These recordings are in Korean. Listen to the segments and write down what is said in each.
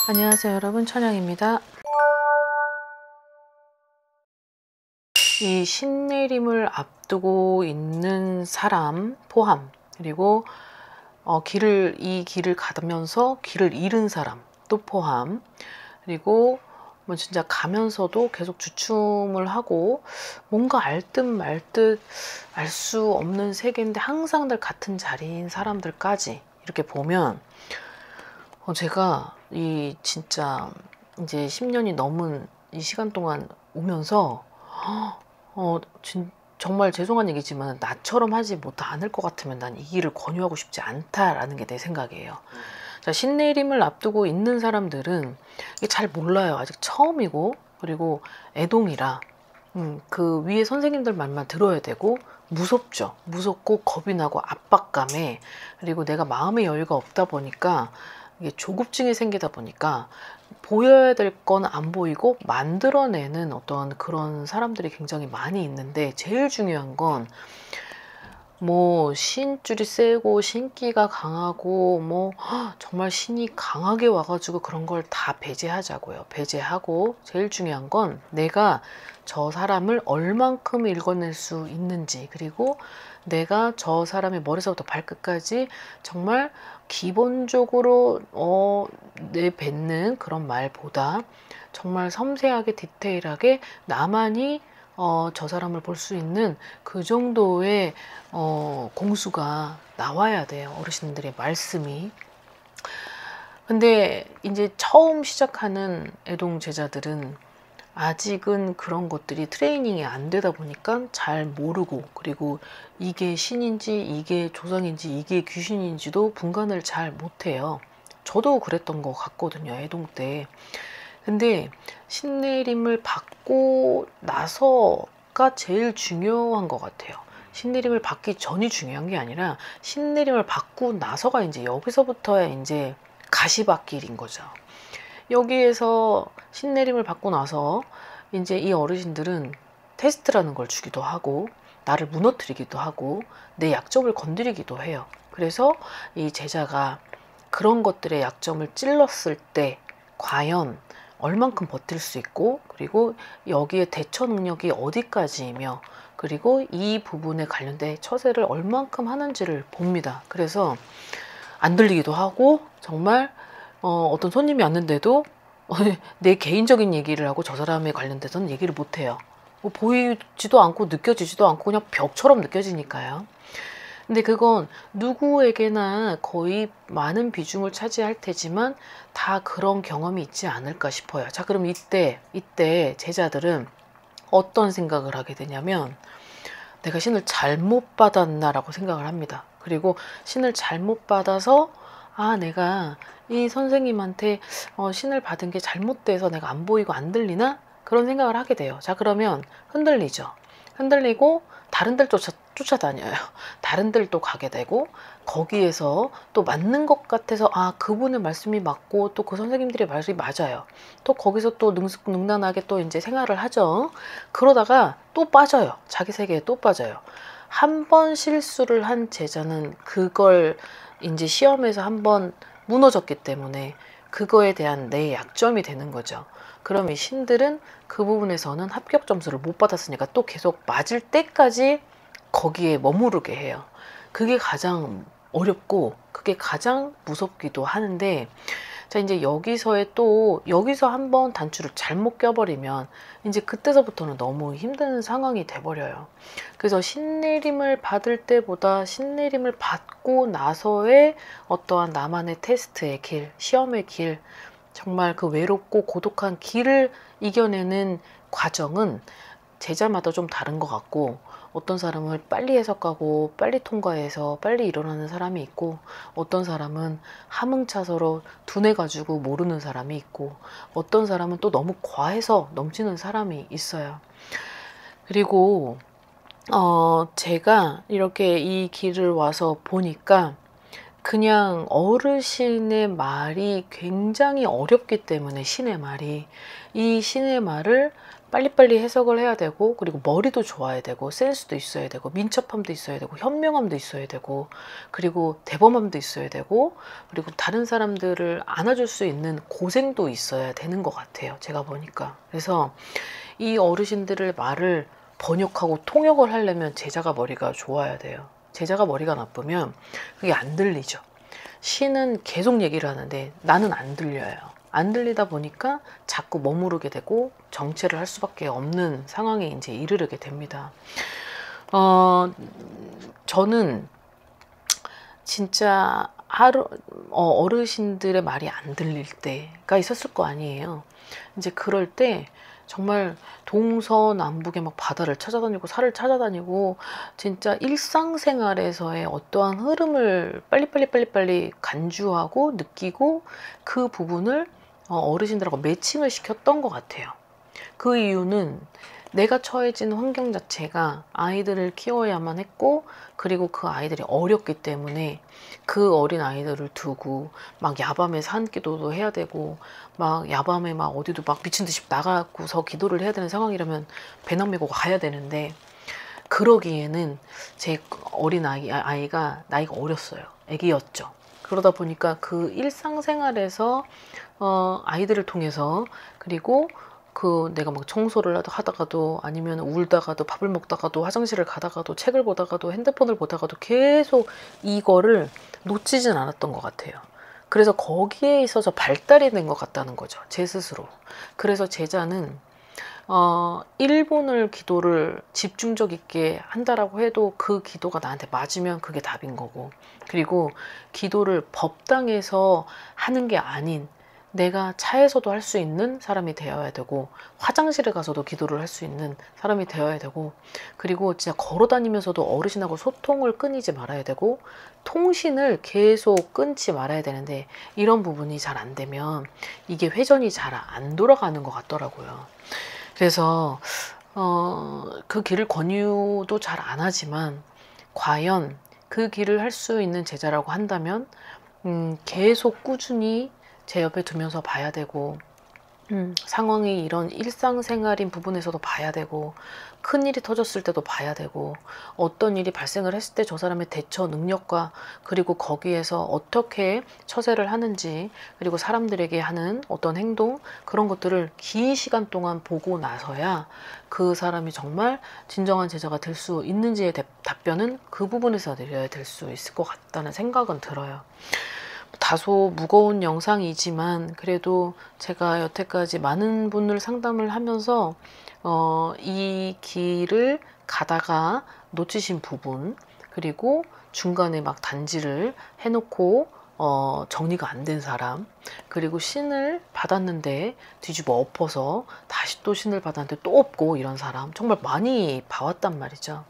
안녕하세요 여러분, 천영입니다. 이 신내림을 앞두고 있는 사람 포함, 그리고 이 길을 가면서 길을 잃은 사람 또 포함, 그리고 뭐 진짜 가면서도 계속 주춤을 하고 뭔가 알 듯 말 듯 알 수 없는 세계인데 항상 늘 같은 자리인 사람들까지 이렇게 보면 제가 이 진짜 이제 10년이 넘은 이 시간 동안 오면서 정말 죄송한 얘기지만 나처럼 하지 않을 것 같으면 난 이 길을 권유하고 싶지 않다라는 게 내 생각이에요. 자, 신내림을 앞두고 있는 사람들은 이게 잘 몰라요. 아직 처음이고, 그리고 애동이라 그 위에 선생님들 말만 들어야 되고, 무섭죠. 무섭고 겁이 나고 압박감에, 그리고 내가 마음의 여유가 없다 보니까 이게 조급증이 생기다 보니까 보여야 될 건 안 보이고 만들어내는 어떤 그런 사람들이 굉장히 많이 있는데, 제일 중요한 건 뭐 신줄이 세고 신기가 강하고 뭐 정말 신이 강하게 와가지고 그런 걸 다 배제하자고요. 배제하고 제일 중요한 건 내가 저 사람을 얼만큼 읽어낼 수 있는지, 그리고 내가 저 사람의 머리서부터 발끝까지 정말 기본적으로 내뱉는 그런 말보다 정말 섬세하게 디테일하게 나만이 저 사람을 볼 수 있는 그 정도의 공수가 나와야 돼요. 어르신들의 말씀이. 근데 이제 처음 시작하는 애동 제자들은 아직은 그런 것들이 트레이닝이 안 되다 보니까 잘 모르고, 그리고 이게 신인지 이게 조상인지 이게 귀신인지도 분간을 잘 못해요. 저도 그랬던 것 같거든요, 애동 때. 근데 신내림을 받고 나서가 제일 중요한 것 같아요. 신내림을 받기 전이 중요한 게 아니라 신내림을 받고 나서가 이제 여기서부터의 이제 가시밭길인 거죠. 여기에서 신내림을 받고 나서 이제 이 어르신들은 테스트라는 걸 주기도 하고, 나를 무너뜨리기도 하고, 내 약점을 건드리기도 해요. 그래서 이 제자가 그런 것들의 약점을 찔렀을 때 과연 얼만큼 버틸 수 있고, 그리고 여기에 대처 능력이 어디까지이며, 그리고 이 부분에 관련된 처세를 얼만큼 하는지를 봅니다. 그래서 안 들리기도 하고, 정말 어떤 손님이 왔는데도 내 개인적인 얘기를 하고 저 사람에 관련돼서는 얘기를 못해요. 뭐 보이지도 않고 느껴지지도 않고 그냥 벽처럼 느껴지니까요. 근데 그건 누구에게나 거의 많은 비중을 차지할 테지만 다 그런 경험이 있지 않을까 싶어요. 자, 그럼 이때 제자들은 어떤 생각을 하게 되냐면, 내가 신을 잘못 받았나라고 생각을 합니다. 그리고 신을 잘못 받아서 내가 이 선생님한테 신을 받은 게 잘못돼서 내가 안 보이고 안 들리나? 그런 생각을 하게 돼요. 자, 그러면 흔들리죠. 흔들리고 다른 데 쫓아다녀요. 다른 데를 또 가게 되고, 거기에서 또 맞는 것 같아서 그분의 말씀이 맞고 또 그 선생님들의 말씀이 맞아요. 또 거기서 또 능숙능란하게 또 이제 생활을 하죠. 그러다가 또 빠져요. 자기 세계에 또 빠져요. 한 번 실수를 한 제자는 그걸 이제 시험에서 한 번 무너졌기 때문에 그거에 대한 내 약점이 되는 거죠. 그럼 이 신들은 그 부분에서는 합격 점수를 못 받았으니까 또 계속 맞을 때까지 거기에 머무르게 해요. 그게 가장 어렵고 그게 가장 무섭기도 하는데, 자, 이제 여기서 한번 단추를 잘못 껴버리면 이제 그때서부터는 너무 힘든 상황이 돼버려요. 그래서 신내림을 받을 때보다 신내림을 받고 나서의 어떠한 나만의 테스트의 길, 시험의 길, 정말 그 외롭고 고독한 길을 이겨내는 과정은 제자마다 좀 다른 것 같고, 어떤 사람은 빨리 해석하고 빨리 통과해서 빨리 일어나는 사람이 있고, 어떤 사람은 함흥차서로 둔해가지고 모르는 사람이 있고, 어떤 사람은 또 너무 과해서 넘치는 사람이 있어요. 그리고 제가 이렇게 이 길을 와서 보니까 그냥 어르신의 말이 굉장히 어렵기 때문에 신의 말이 이 신의 말을 빨리빨리 해석을 해야 되고 그리고 머리도 좋아야 되고 센스도 있어야 되고 민첩함도 있어야 되고 현명함도 있어야 되고 그리고 대범함도 있어야 되고 그리고 다른 사람들을 안아줄 수 있는 고생도 있어야 되는 것 같아요. 제가 보니까. 그래서 이 어르신들의 말을 번역하고 통역을 하려면 제자가 머리가 좋아야 돼요. 제자가 머리가 나쁘면 그게 안 들리죠. 신은 계속 얘기를 하는데 나는 안 들려요. 안 들리다 보니까 자꾸 머무르게 되고 정체를 할 수밖에 없는 상황에 이제 이르게 됩니다. 저는 진짜 어르신들의 말이 안 들릴 때가 있었을 거 아니에요. 이제 그럴 때 정말 동서남북에 막 바다를 찾아다니고 산을 찾아다니고 진짜 일상생활에서의 어떠한 흐름을 빨리빨리 간주하고 느끼고 그 부분을 어르신들하고 매칭을 시켰던 것 같아요. 그 이유는 내가 처해진 환경 자체가 아이들을 키워야만 했고 그리고 그 아이들이 어렸기 때문에 그 어린 아이들을 두고 막 야밤에 산기도도 해야 되고 막 야밤에 막 어디도 막 미친 듯이 나가고서 기도를 해야 되는 상황이라면 배낭 메고 가야 되는데 그러기에는 제 어린 아이가 나이가 어렸어요. 아기였죠. 그러다 보니까 그 일상생활에서 아이들을 통해서 그리고 그 내가 막 청소를 하다가도 아니면 울다가도 밥을 먹다가도 화장실을 가다가도 책을 보다가도 핸드폰을 보다가도 계속 이거를 놓치진 않았던 것 같아요. 그래서 거기에 있어서 발달이 된 것 같다는 거죠. 제 스스로. 그래서 제자는 1분을 기도를 집중적 있게 한다라고 해도 그 기도가 나한테 맞으면 그게 답인 거고 그리고 기도를 법당에서 하는 게 아닌 내가 차에서도 할 수 있는 사람이 되어야 되고 화장실에 가서도 기도를 할 수 있는 사람이 되어야 되고 그리고 진짜 걸어 다니면서도 어르신하고 소통을 끊이지 말아야 되고 통신을 계속 끊지 말아야 되는데 이런 부분이 잘 안 되면 이게 회전이 잘 안 돌아가는 것 같더라고요. 그래서 그 길을 권유도 잘 안 하지만 과연 그 길을 할 수 있는 제자라고 한다면 계속 꾸준히 제 옆에 두면서 봐야 되고 상황이 이런 일상생활인 부분에서도 봐야 되고 큰일이 터졌을 때도 봐야 되고 어떤 일이 발생을 했을 때 저 사람의 대처 능력과 그리고 거기에서 어떻게 처세를 하는지 그리고 사람들에게 하는 어떤 행동 그런 것들을 긴 시간 동안 보고 나서야 그 사람이 정말 진정한 제자가 될 수 있는지의 답변은 그 부분에서 내려야 될 수 있을 것 같다는 생각은 들어요. 다소 무거운 영상이지만 그래도 제가 여태까지 많은 분을 상담을 하면서 이 길을 가다가 놓치신 부분 그리고 중간에 막 단지를 해놓고 정리가 안 된 사람 그리고 신을 받았는데 뒤집어 엎어서 다시 또 신을 받았는데 또 엎고 이런 사람 정말 많이 봐왔단 말이죠.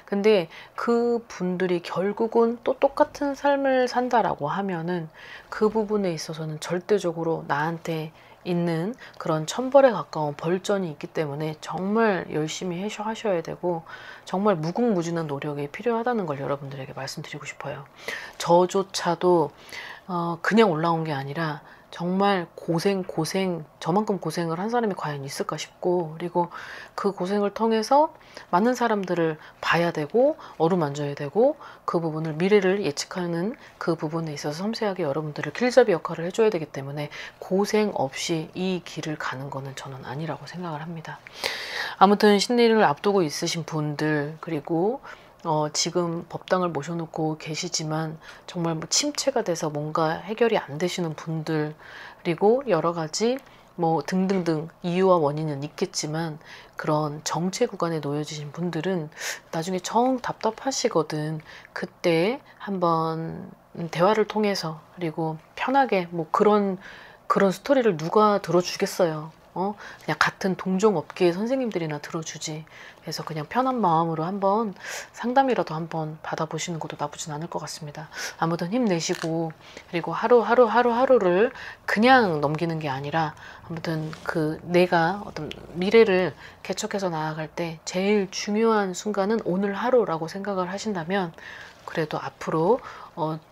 근데 그 분들이 결국은 또 똑같은 삶을 산다라고 하면은 그 부분에 있어서는 절대적으로 나한테 있는 그런 천벌에 가까운 벌전이 있기 때문에 정말 열심히 하셔야 되고 정말 무궁무진한 노력이 필요하다는 걸 여러분들에게 말씀드리고 싶어요. 저조차도 그냥 올라온 게 아니라 정말 저만큼 고생을 한 사람이 과연 있을까 싶고 그리고 그 고생을 통해서 많은 사람들을 봐야 되고 어루만져야 되고 그 부분을 미래를 예측하는 그 부분에 있어서 섬세하게 여러분들을 길잡이 역할을 해줘야 되기 때문에 고생 없이 이 길을 가는 거는 저는 아니라고 생각을 합니다. 아무튼 신내일을 앞두고 있으신 분들 그리고 지금 법당을 모셔놓고 계시지만 정말 뭐 침체가 돼서 뭔가 해결이 안 되시는 분들 그리고 여러 가지 뭐 등등등 이유와 원인은 있겠지만 그런 정체 구간에 놓여지신 분들은 나중에 정 답답하시거든. 그때 한번 대화를 통해서 그리고 편하게 뭐 그런 스토리를 누가 들어주겠어요. 그냥 같은 동종업계의 선생님들이나 들어주지. 그래서 그냥 편한 마음으로 한번 상담이라도 한번 받아보시는 것도 나쁘진 않을 것 같습니다. 아무튼 힘내시고 그리고 하루를 그냥 넘기는 게 아니라 아무튼 그 내가 어떤 미래를 개척해서 나아갈 때 제일 중요한 순간은 오늘 하루라고 생각을 하신다면 그래도 앞으로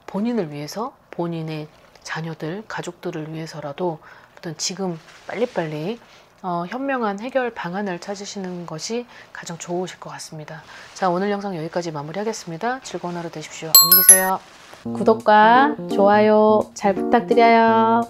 본인을 위해서, 본인의 자녀들, 가족들을 위해서라도 어떤 지금 빨리빨리 현명한 해결 방안을 찾으시는 것이 가장 좋으실 것 같습니다. 자, 오늘 영상 여기까지 마무리하겠습니다. 즐거운 하루 되십시오. 안녕히 계세요. 구독과 좋아요 잘 부탁드려요.